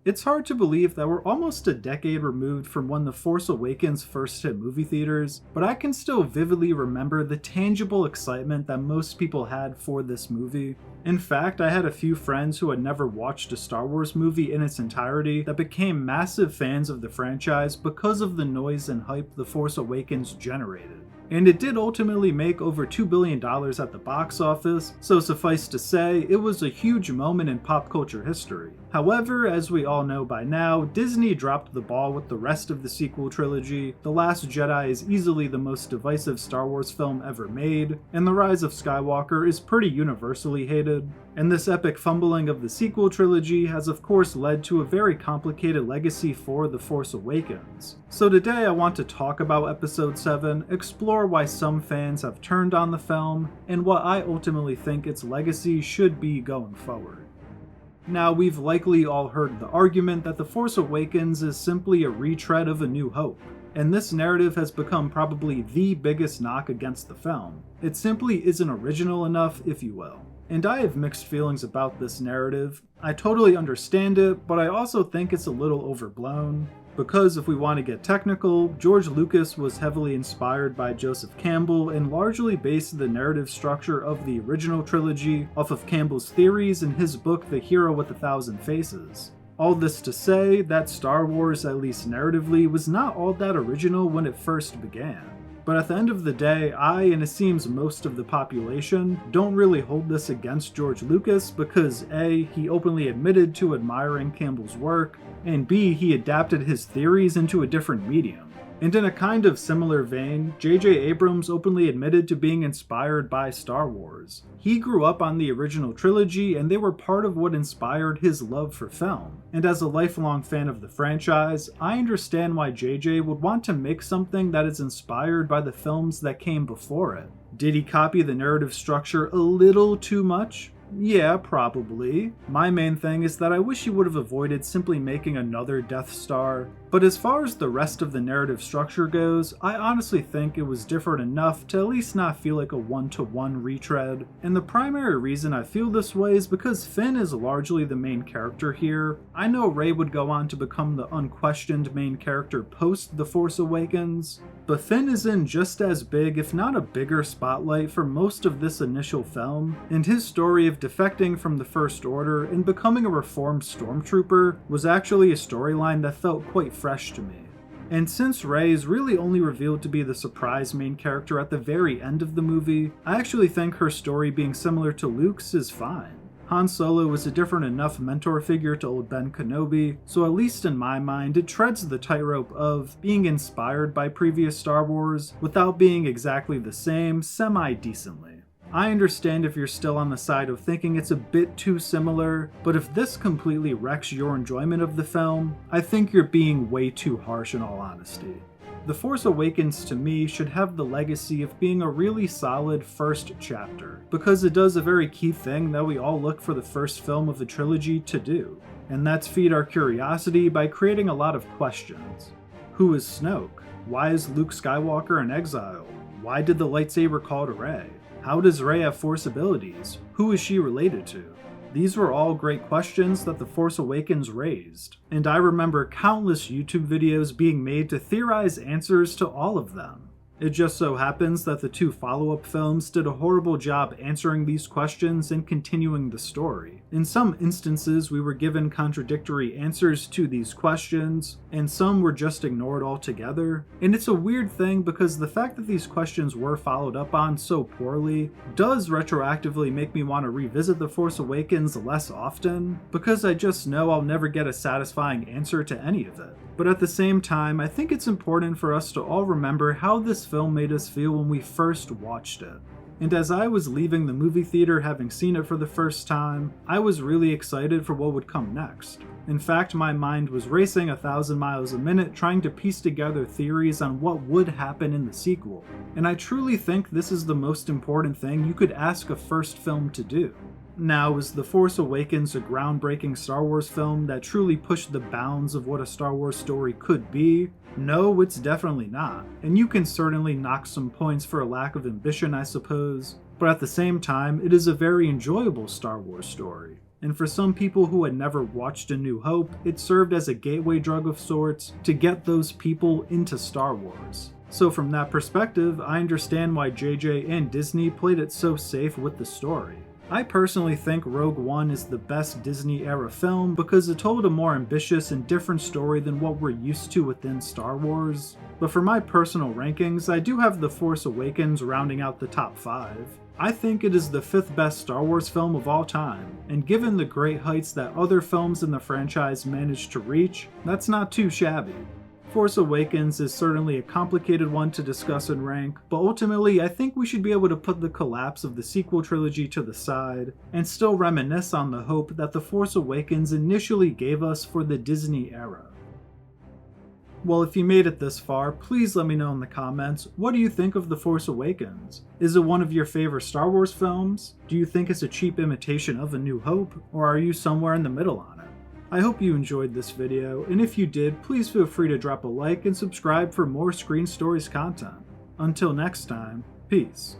It's hard to believe that we're almost a decade removed from when The Force Awakens first hit movie theaters, but I can still vividly remember the tangible excitement that most people had for this movie. In fact, I had a few friends who had never watched a Star Wars movie in its entirety that became massive fans of the franchise because of the noise and hype The Force Awakens generated. And it did ultimately make over $2 billion at the box office, so suffice to say, it was a huge moment in pop culture history. However, as we all know by now, Disney dropped the ball with the rest of the sequel trilogy. The Last Jedi is easily the most divisive Star Wars film ever made, and The Rise of Skywalker is pretty universally hated. And this epic fumbling of the sequel trilogy has of course led to a very complicated legacy for The Force Awakens. So today I want to talk about Episode 7, explore why some fans have turned on the film, and what I ultimately think its legacy should be going forward. Now, we've likely all heard the argument that The Force Awakens is simply a retread of A New Hope, and this narrative has become probably the biggest knock against the film. It simply isn't original enough, if you will. And I have mixed feelings about this narrative. I totally understand it, but I also think it's a little overblown. Because if we want to get technical, George Lucas was heavily inspired by Joseph Campbell and largely based the narrative structure of the original trilogy off of Campbell's theories in his book The Hero with a Thousand Faces. All this to say that Star Wars, at least narratively, was not all that original when it first began. But at the end of the day, I, and it seems most of the population, don't really hold this against George Lucas because A, he openly admitted to admiring Campbell's work, and B, he adapted his theories into a different medium. And in a kind of similar vein, J.J. Abrams openly admitted to being inspired by Star Wars. He grew up on the original trilogy, and they were part of what inspired his love for film. And as a lifelong fan of the franchise, I understand why J.J. would want to make something that is inspired by the films that came before it. Did he copy the narrative structure a little too much? Yeah, probably. My main thing is that I wish he would have avoided simply making another Death Star. But as far as the rest of the narrative structure goes, I honestly think it was different enough to at least not feel like a one-to-one retread. And the primary reason I feel this way is because Finn is largely the main character here. I know Rey would go on to become the unquestioned main character post The Force Awakens, but Finn is in just as big, if not a bigger spotlight for most of this initial film, and his story of defecting from the First Order and becoming a reformed stormtrooper was actually a storyline that felt quite fresh to me. And since Rey is really only revealed to be the surprise main character at the very end of the movie, I actually think her story being similar to Luke's is fine. Han Solo was a different enough mentor figure to old Ben Kenobi, so at least in my mind, it treads the tightrope of being inspired by previous Star Wars without being exactly the same semi-decently. I understand if you're still on the side of thinking it's a bit too similar, but if this completely wrecks your enjoyment of the film, I think you're being way too harsh in all honesty. The Force Awakens to me should have the legacy of being a really solid first chapter, because it does a very key thing that we all look for the first film of the trilogy to do, and that's feed our curiosity by creating a lot of questions. Who is Snoke? Why is Luke Skywalker in exile? Why did the lightsaber call to Rey? How does Rey have Force abilities? Who is she related to? These were all great questions that The Force Awakens raised, and I remember countless YouTube videos being made to theorize answers to all of them. It just so happens that the two follow-up films did a horrible job answering these questions and continuing the story. In some instances, we were given contradictory answers to these questions, and some were just ignored altogether. And it's a weird thing because the fact that these questions were followed up on so poorly does retroactively make me want to revisit The Force Awakens less often, because I just know I'll never get a satisfying answer to any of it. But at the same time, I think it's important for us to all remember how this film made us feel when we first watched it. And as I was leaving the movie theater having seen it for the first time, I was really excited for what would come next. In fact, my mind was racing 1,000 miles a minute trying to piece together theories on what would happen in the sequel. And I truly think this is the most important thing you could ask a first film to do. Now, is The Force Awakens a groundbreaking Star Wars film that truly pushed the bounds of what a Star Wars story could be? No, it's definitely not. And you can certainly knock some points for a lack of ambition, I suppose. But at the same time, it is a very enjoyable Star Wars story. and for some people who had never watched A New Hope, it served as a gateway drug of sorts to get those people into Star Wars. So from that perspective, I understand why JJ and Disney played it so safe with the story. I personally think Rogue One is the best Disney-era film because it told a more ambitious and different story than what we're used to within Star Wars. But for my personal rankings, I do have The Force Awakens rounding out the top 5. I think it is the 5th best Star Wars film of all time, and given the great heights that other films in the franchise managed to reach, that's not too shabby. Force Awakens is certainly a complicated one to discuss and rank, but ultimately I think we should be able to put the collapse of the sequel trilogy to the side, and still reminisce on the hope that The Force Awakens initially gave us for the Disney era. Well, if you made it this far, please let me know in the comments, what do you think of The Force Awakens? Is it one of your favorite Star Wars films? Do you think it's a cheap imitation of A New Hope, or are you somewhere in the middle on it? I hope you enjoyed this video, and if you did, please feel free to drop a like and subscribe for more Screen Stories content. Until next time, peace.